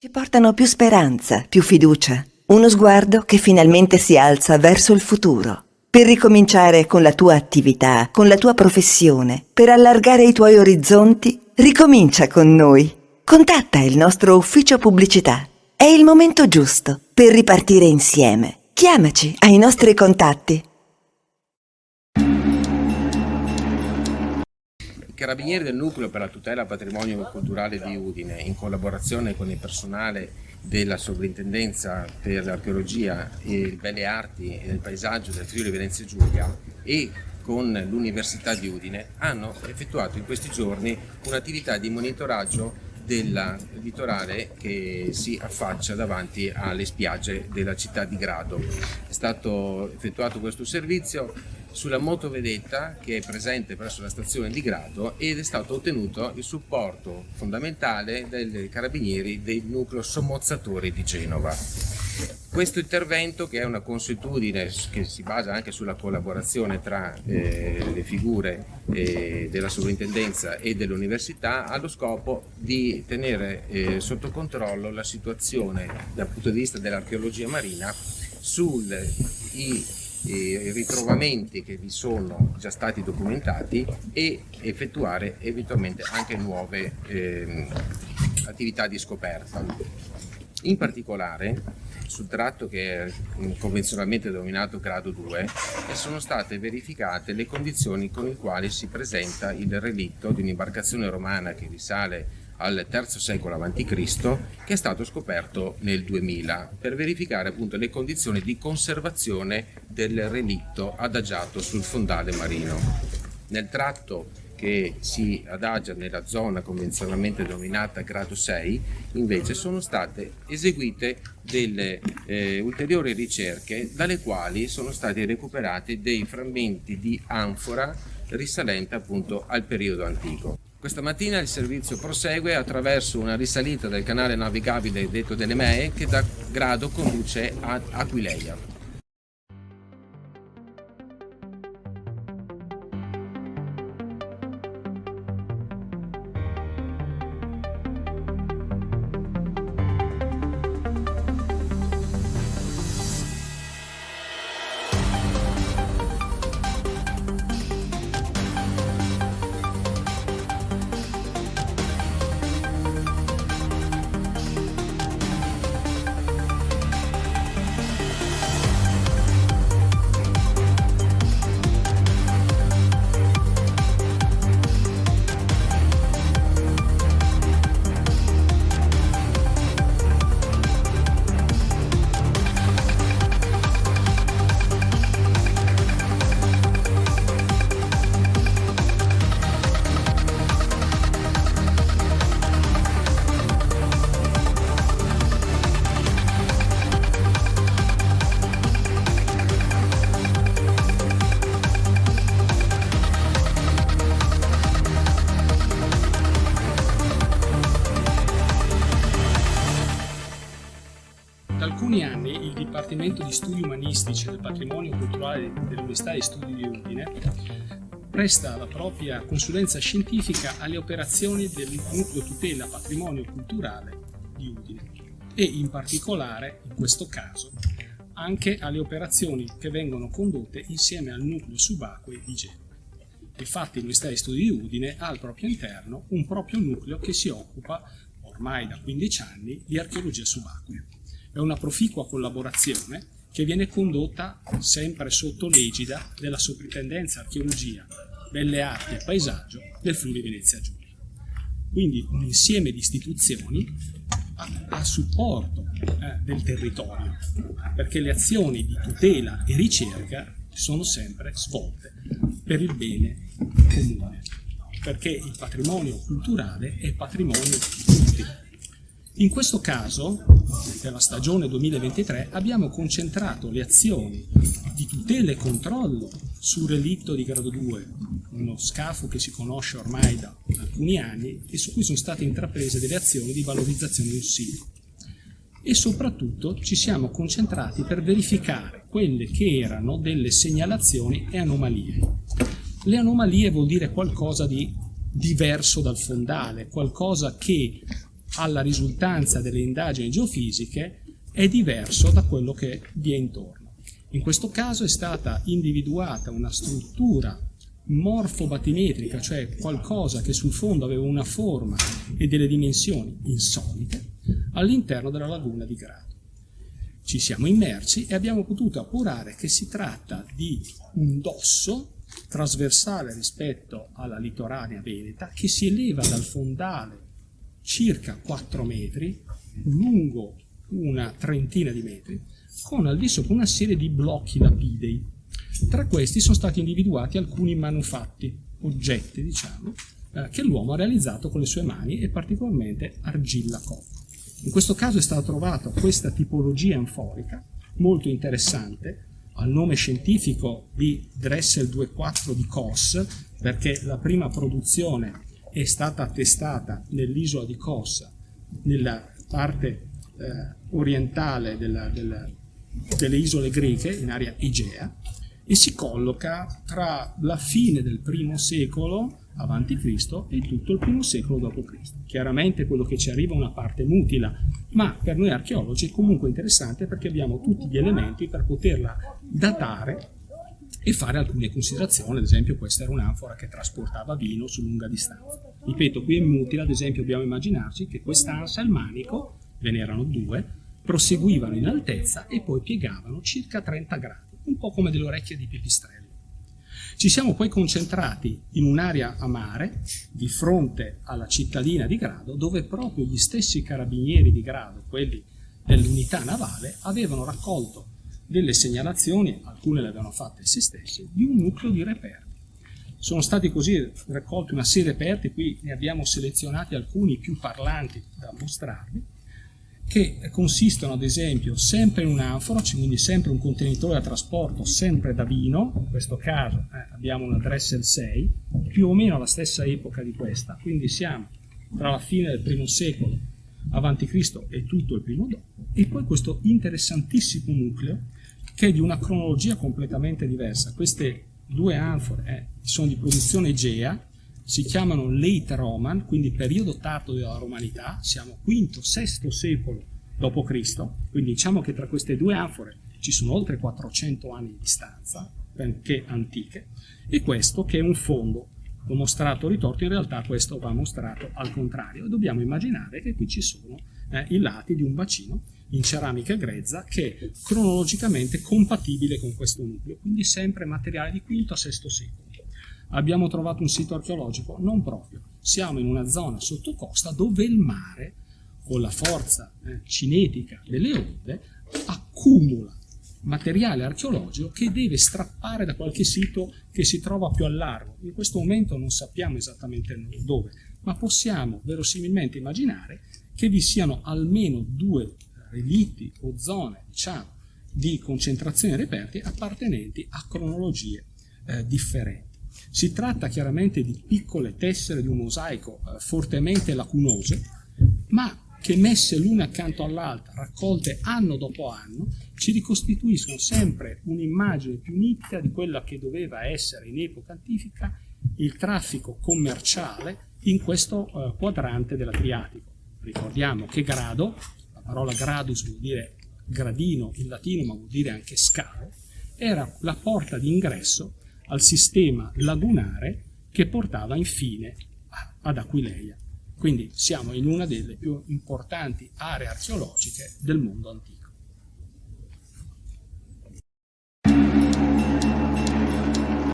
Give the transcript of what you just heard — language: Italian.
Ci portano più speranza, più fiducia, uno sguardo che finalmente si alza verso il futuro. Per ricominciare con la tua attività, con la tua professione, per allargare i tuoi orizzonti, ricomincia con noi. Contatta il nostro ufficio pubblicità. È il momento giusto per ripartire insieme. Chiamaci ai nostri contatti. I Carabinieri del Nucleo per la tutela patrimonio culturale di Udine, in collaborazione con il personale della Sovrintendenza per l'archeologia e le belle arti e il paesaggio del Friuli Venezia Giulia e con l'Università di Udine, hanno effettuato in questi giorni un'attività di monitoraggio del litorale che si affaccia davanti alle spiagge della città di Grado. È stato effettuato questo servizio sulla motovedetta che è presente presso la stazione di Grado ed è stato ottenuto il supporto fondamentale dei carabinieri del nucleo sommozzatori di Genova. Questo intervento, che è una consuetudine che si basa anche sulla collaborazione tra le figure della sovrintendenza e dell'università, ha lo scopo di tenere sotto controllo la situazione dal punto di vista dell'archeologia marina sui ritrovamenti che vi sono già stati documentati e effettuare eventualmente anche nuove attività di scoperta. In particolare sul tratto che è convenzionalmente denominato grado 2 sono state verificate le condizioni con le quali si presenta il relitto di un'imbarcazione romana che risale al III secolo a.C., che è stato scoperto nel 2000 per verificare appunto le condizioni di conservazione del relitto adagiato sul fondale marino. Nel tratto che si adagia nella zona convenzionalmente denominata grado 6, invece sono state eseguite delle ulteriori ricerche dalle quali sono stati recuperati dei frammenti di anfora risalente appunto al periodo antico. Questa mattina il servizio prosegue attraverso una risalita del canale navigabile detto delle Mee che da Grado conduce ad Aquileia. Da alcuni anni il Dipartimento di Studi Umanistici del Patrimonio Culturale dell'Università di Studi di Udine presta la propria consulenza scientifica alle operazioni del Nucleo Tutela Patrimonio Culturale di Udine e in particolare, in questo caso, anche alle operazioni che vengono condotte insieme al Nucleo Subacquei di Genova. Infatti l'Università di Studi di Udine ha al proprio interno un proprio nucleo che si occupa ormai da 15 anni di archeologia subacquea. È una proficua collaborazione che viene condotta sempre sotto l'egida della Sovrintendenza Archeologia, Belle Arti e Paesaggio del Friuli Venezia Giulia. Quindi un insieme di istituzioni a supporto del territorio, perché le azioni di tutela e ricerca sono sempre svolte per il bene comune, perché il patrimonio culturale è patrimonio di tutti. In questo caso, per la stagione 2023, abbiamo concentrato le azioni di tutela e controllo sul relitto di grado 2, uno scafo che si conosce ormai da alcuni anni e su cui sono state intraprese delle azioni di valorizzazione del sito. E soprattutto ci siamo concentrati per verificare quelle che erano delle segnalazioni e anomalie. Le anomalie vuol dire qualcosa di diverso dal fondale, qualcosa che alla risultanza delle indagini geofisiche è diverso da quello che vi è intorno. In questo caso è stata individuata una struttura morfobatimetrica, cioè qualcosa che sul fondo aveva una forma e delle dimensioni insolite, all'interno della laguna di Grado. Ci siamo immersi e abbiamo potuto appurare che si tratta di un dosso trasversale rispetto alla litoranea veneta che si eleva dal fondale circa 4 metri, lungo una trentina di metri, con al di sopra una serie di blocchi lapidei. Tra questi sono stati individuati alcuni manufatti, oggetti diciamo, che l'uomo ha realizzato con le sue mani e particolarmente argilla coppa. In questo caso è stata trovata questa tipologia anforica molto interessante, al nome scientifico di Dressel 2.4 di Kos, perché la prima produzione è stata attestata nell'isola di Kos, nella parte orientale delle isole greche, in area Egea, e si colloca tra la fine del I secolo avanti Cristo e tutto il I secolo d.C. Chiaramente quello che ci arriva è una parte mutila, ma per noi archeologi è comunque interessante perché abbiamo tutti gli elementi per poterla datare e fare alcune considerazioni. Ad esempio questa era un'anfora che trasportava vino su lunga distanza. Ripeto, qui in mutila ad esempio dobbiamo immaginarci che quest'ansa e il manico, ve ne erano 2, proseguivano in altezza e poi piegavano circa 30 gradi, un po' come delle orecchie di pipistrello. Ci siamo poi concentrati in un'area a mare, di fronte alla cittadina di Grado, dove proprio gli stessi carabinieri di Grado, quelli dell'unità navale, avevano raccolto delle segnalazioni, alcune le avevano fatte essi stessi, di un nucleo di reperti. Sono stati così raccolti una serie di reperti, qui ne abbiamo selezionati alcuni più parlanti da mostrarvi, che consistono ad esempio sempre in un'anfora, quindi sempre un contenitore da trasporto, sempre da vino, in questo caso abbiamo una Dressel 6, più o meno alla stessa epoca di questa, quindi siamo tra la fine del I secolo avanti Cristo e tutto il primo dopo, e poi questo interessantissimo nucleo che è di una cronologia completamente diversa. Queste 2 anfore sono di produzione egea, si chiamano Late Roman, quindi periodo tardo della romanità, siamo V-VI secolo d.C., quindi diciamo che tra queste 2 anfore ci sono oltre 400 anni di distanza, benché antiche, e questo che è un fondo, l'ho mostrato ritorto, in realtà questo va mostrato al contrario, e dobbiamo immaginare che qui ci sono i lati di un bacino in ceramica grezza che è cronologicamente compatibile con questo nucleo, quindi sempre materiale di V-VI secolo. Abbiamo trovato un sito archeologico? Non proprio. Siamo in una zona sottocosta dove il mare, con la forza cinetica delle onde, accumula materiale archeologico che deve strappare da qualche sito che si trova più a largo. In questo momento non sappiamo esattamente dove, ma possiamo verosimilmente immaginare che vi siano almeno 2 relitti o zone, diciamo, di concentrazione di reperti appartenenti a cronologie differenti. Si tratta chiaramente di piccole tessere di un mosaico fortemente lacunose, ma che messe l'una accanto all'altra, raccolte anno dopo anno, ci ricostituiscono sempre un'immagine più nitida di quella che doveva essere in epoca antica il traffico commerciale in questo quadrante dell'Adriatico. Ricordiamo che Grado, la parola gradus vuol dire gradino in latino, ma vuol dire anche scalo, era la porta d'ingresso al sistema lagunare che portava infine ad Aquileia. Quindi siamo in una delle più importanti aree archeologiche del mondo antico.